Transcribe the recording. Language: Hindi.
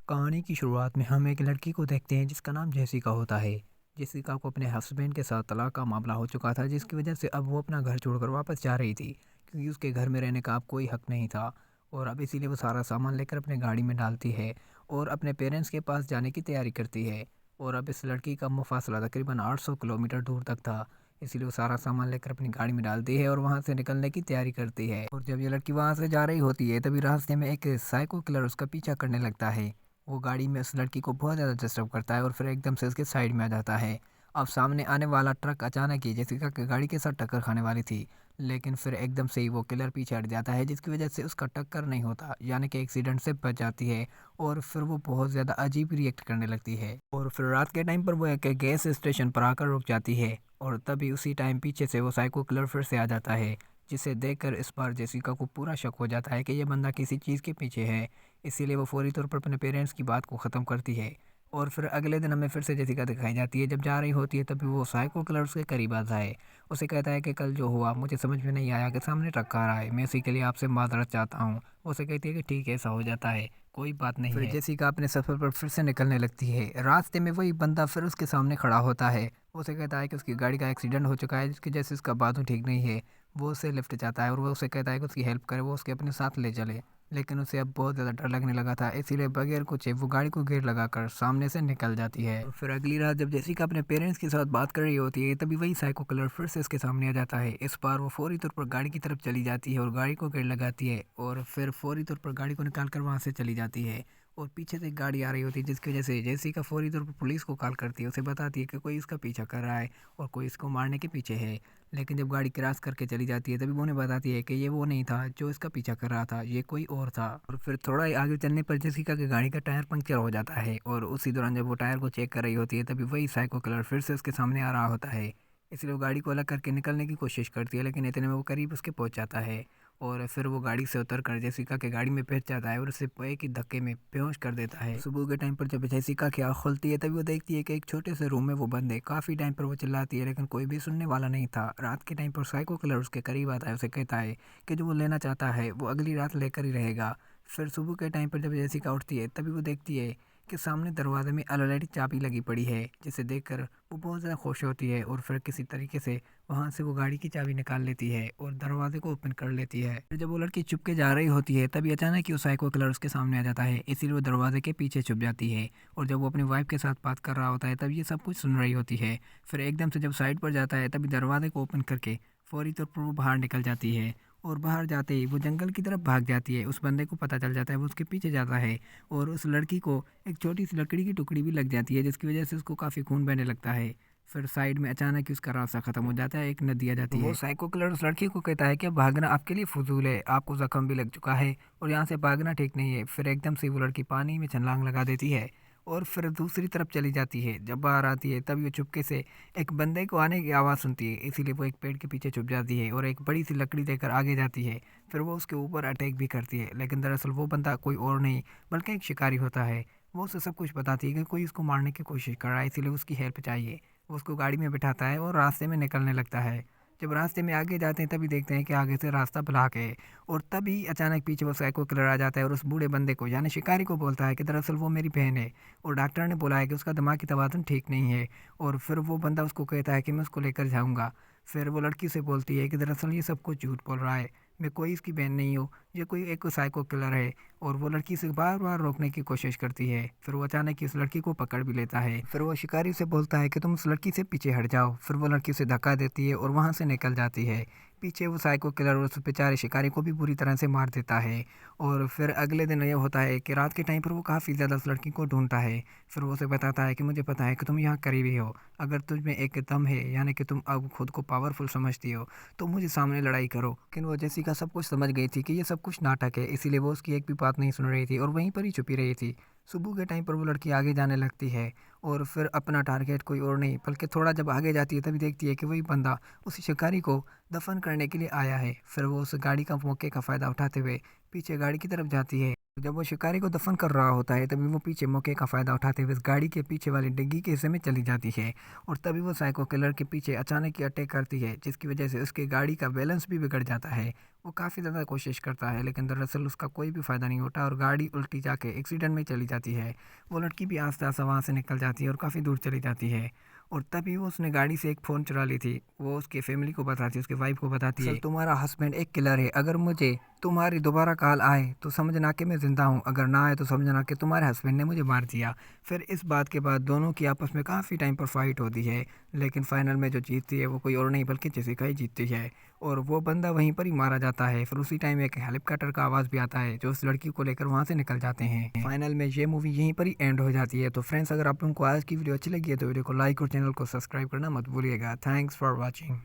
कहानी की शुरुआत में हम एक लड़की को देखते हैं जिसका नाम जेसिका होता है। जेसिका को अपने हस्बैंड के साथ तलाक का मामला हो चुका था, जिसकी वजह से अब वो अपना घर छोड़कर वापस जा रही थी, क्योंकि उसके घर में रहने का अब कोई हक नहीं था। और अब इसीलिए वो सारा सामान लेकर अपने गाड़ी में डालती है और अपने पेरेंट्स के पास जाने की तैयारी करती है। और अब इस लड़की का मुफासला तकरीबन 800 किलोमीटर दूर तक था। इसीलिए वो सारा सामान लेकर अपनी गाड़ी में डालती है और वहाँ से निकलने की तैयारी करती है। और जब ये लड़की वहाँ से जा रही होती है, तभी रास्ते में एक साइको किलर उसका पीछा करने लगता है। वो गाड़ी में उस लड़की को बहुत ज़्यादा डिस्टर्ब करता है और फिर एकदम से उसके साइड में आ जाता है। अब सामने आने वाला ट्रक अचानक ही जेसिका की गाड़ी के साथ टक्कर खाने वाली थी, लेकिन फिर एकदम से ही वो किलर पीछे हट जाता है, जिसकी वजह से उसका टक्कर नहीं होता, यानी कि एक्सीडेंट से बच जाती है। और फिर वो बहुत ज़्यादा अजीब रिएक्ट करने लगती है और फिर रात के टाइम पर वो एक गैस स्टेशन पर आकर रुक जाती है। और तभी उसी टाइम पीछे से वो साइको किलर फिर से आ जाता है, जिसे देखकर इस बार जेसिका को पूरा शक हो जाता है कि ये बंदा किसी चीज़ के पीछे है। इसीलिए वो फौरी तौर पर अपने पेरेंट्स की बात को ख़त्म करती है। और फिर अगले दिन हमें फिर से जेसिका दिखाई जाती है। जब जा रही होती है तभी वो साइको किलर उसके करीब आता है। उसे कहता है कि कल जो हुआ मुझे समझ में नहीं आया कि सामने ट्रक आ रहा है, मैं इसी के लिए आपसे माजरत चाहता हूँ। उसे कहती है कि ठीक है, ऐसा हो जाता है, कोई बात नहीं फिर है। जेसिका अपने सफ़र पर फिर से निकलने लगती है। रास्ते में वही बंदा फिर उसके सामने खड़ा होता है। उसे कहता है कि उसकी गाड़ी का एक्सीडेंट हो चुका है, जिसकी वजह से उसका बाथरूम ठीक नहीं है। वो उसे लिफ्ट चाहता है और वो उसे कहता है कि उसकी हेल्प करे, वो उसके अपने साथ ले चले। लेकिन उसे अब बहुत ज़्यादा डर लगने लगा था, इसीलिए बगैर कुछ वो गाड़ी को गेट लगाकर सामने से निकल जाती है। और फिर अगली रात जब जेसिका अपने पेरेंट्स के साथ बात कर रही होती है, तभी वही साइको किलर फिर से इसके सामने आ जाता है। इस बार वो फौरी तौर पर गाड़ी की तरफ चली जाती है और गाड़ी को गेट लगाती है और फिर फौरी तौर पर गाड़ी को निकाल कर वहाँ से चली जाती है। और पीछे से एक गाड़ी आ रही होती है, जिसकी वजह से जेसिका फौरी तौर पर पुलिस को कॉल करती है। उसे बताती है कि कोई इसका पीछा कर रहा है और कोई इसको मारने के पीछे है। लेकिन जब गाड़ी क्रॉस करके चली जाती है, तभी वो उन्हें बताती है कि ये वो नहीं था जो इसका पीछा कर रहा था, ये कोई और था। और फिर थोड़ा ही आगे चलने पर जेसिका की गाड़ी का टायर पंक्चर हो जाता है और उसी दौरान जब वो टायर को चेक कर रही होती है, तभी वही साइको किलर फिर से उसके सामने आ रहा होता है। इसलिए वो गाड़ी को अलग करके निकलने की कोशिश करती है, लेकिन इतने में वो करीब उसके पहुंच जाता है। और फिर वो गाड़ी से उतर कर जेसिका के गाड़ी में बैठ जाता है और उसे एक ही धक्के में बेहोश कर देता है। सुबह के टाइम पर जब जेसिका की आँख खुलती है, तभी वो देखती है कि एक छोटे से रूम में वो बंद है। काफ़ी टाइम पर वो चिल्लाती है, लेकिन कोई भी सुनने वाला नहीं था। रात के टाइम पर साइको किलर उसके करीब आता है, उसे कहता है कि जो वो लेना चाहता है वो अगली रात लेकर ही रहेगा। फिर सुबह के टाइम पर जब जेसिका उठती है, तभी वो देखती है कि सामने दरवाजे में ऑलरेडी चाबी लगी पड़ी है, जिसे देखकर वो बहुत ज़्यादा खुश होती है। और फिर किसी तरीके से वहाँ से वो गाड़ी की चाबी निकाल लेती है और दरवाजे को ओपन कर लेती है। फिर जब वो लड़की छुप के जा रही होती है, तभी अचानक ही वो साइको किलर उसके सामने आ जाता है, इसीलिए वो दरवाजे के पीछे छुप जाती है। और जब वो अपनी वाइफ के साथ बात कर रहा होता है, तब ये सब कुछ सुन रही होती है। फिर एकदम से जब साइड पर जाता है, तभी दरवाजे को ओपन करके फौरी तौर पर वो बाहर निकल जाती है। और बाहर जाते ही वो जंगल की तरफ भाग जाती है। उस बंदे को पता चल जाता है, वो उसके पीछे जाता है और उस लड़की को एक छोटी सी लकड़ी की टुकड़ी भी लग जाती है, जिसकी वजह से उसको काफ़ी खून बहने लगता है। फिर साइड में अचानक ही उसका रास्ता खत्म हो जाता है, एक नदी आ जाती है। वो साइको किलर उस लड़की को कहता है कि अब भागना आपके लिए फजूल है, आपको जख्म भी लग चुका है और यहाँ से भागना ठीक नहीं है। फिर एकदम से वो लड़की पानी में छलांग लगा देती है और फिर दूसरी तरफ चली जाती है। जब बाहर आती है, तब वो चुपके से एक बंदे को आने की आवाज़ सुनती है, इसीलिए वो एक पेड़ के पीछे छुप जाती है और एक बड़ी सी लकड़ी देकर आगे जाती है। फिर वो उसके ऊपर अटैक भी करती है, लेकिन दरअसल वो बंदा कोई और नहीं बल्कि एक शिकारी होता है। वो उसे सब कुछ बताती है कि कोई इसको मारने की कोशिश कर रहा है, इसीलिए उसकी हेल्प चाहिए। वो उसको गाड़ी में बिठाता है और रास्ते में निकलने लगता है। जब रास्ते में आगे जाते हैं, तभी देखते हैं कि आगे से रास्ता ब्लॉक है। और तभी अचानक पीछे वो साइको किलर आ जाता है और उस बूढ़े बंदे को यानी शिकारी को बोलता है कि दरअसल वो मेरी बहन है और डॉक्टर ने बोला है कि उसका दिमागी तवाज़ुन ठीक नहीं है। और फिर वो बंदा उसको कहता है कि मैं उसको लेकर जाऊँगा। फिर वो लड़की से बोलती है कि दरअसल ये सब कुछ झूठ बोल रहा है, मैं कोई इसकी बहन नहीं हूँ, ये कोई एक साइको किलर है। और वो लड़की से बार बार रोकने की कोशिश करती है। फिर वो अचानक ही उस लड़की को पकड़ भी लेता है। फिर वो शिकारी से बोलता है कि तुम उस लड़की से पीछे हट जाओ। फिर वो लड़की उसे धक्का देती है और वहाँ से निकल जाती है। पीछे वो साइको किलर उस बेचारे शिकारी को भी बुरी तरह से मार देता है। और फिर अगले दिन ये होता है कि रात के टाइम पर वो काफ़ी ज़्यादा उस लड़की को ढूंढता है। फिर वो उसे बताता है कि मुझे पता है कि तुम यहाँ करीबी हो, अगर तुझ में एक दम है यानी कि तुम अब खुद को पावरफुल समझती हो, तो मुझे सामने लड़ाई करो। लेकिन वो जेसिका सब कुछ समझ गई थी कि ये सब कुछ नाटक है, इसीलिए वो उसकी एक भी बात नहीं सुन रही थी और वहीं पर ही छुपी रही थी। सुबह के टाइम पर वो लड़की आगे जाने लगती है और फिर अपना टारगेट कोई और नहीं बल्कि थोड़ा जब आगे जाती है, तभी देखती है कि वही बंदा उस शिकारी को दफन करने के लिए आया है। फिर वो उस गाड़ी का मौके का फ़ायदा उठाते हुए पीछे गाड़ी की तरफ जाती है। जब वो शिकारी को दफन कर रहा होता है तभी वो पीछे मौके का फ़ायदा उठाते हुए इस गाड़ी के पीछे वाली डिग्गी के हिस्से में चली जाती है। और तभी वो साइको किलर के पीछे अचानक ही अटैक करती है, जिसकी वजह से उसकी गाड़ी का बैलेंस भी बिगड़ जाता है। वो काफ़ी ज़्यादा कोशिश करता है लेकिन दरअसल उसका कोई भी फ़ायदा नहीं होता और गाड़ी उल्टी जाके एक्सीडेंट में चली जाती है। वो लड़की भी आस्ते आस्ते वहाँ से निकल जाती है और काफ़ी दूर चली जाती है। और तभी वो उसने गाड़ी से एक फ़ोन चुरा ली थी। वो उसके फैमिली को बताती है, उसके वाइफ को बताती है, तुम्हारा हस्बैंड एक किलर है, अगर मुझे तुम्हारी दोबारा कॉल आए तो समझना कि मैं ज़िंदा हूँ, अगर ना आए तो समझना कि तुम्हारे हस्बैंड ने मुझे मार दिया। फिर इस बात के बाद दोनों की आपस में काफ़ी टाइम पर फाइट होती है, लेकिन फाइनल में जो जीतती है वो कोई और नहीं बल्कि जेसिका ही जीतती है। और वो बंदा वहीं पर ही मारा जाता है। फिर उसी टाइम एक हेलीकॉप्टर का आवाज़ भी आता है जो उस लड़की को लेकर वहाँ से निकल जाते हैं। फाइनल में ये मूवी यहीं पर ही एंड हो जाती है। तो फ्रेंड्स, अगर आप लोगों को आज की वीडियो अच्छी लगी है तो वीडियो को लाइक और चैनल को सब्सक्राइब करना मत भूलिएगा। Thanks for watching.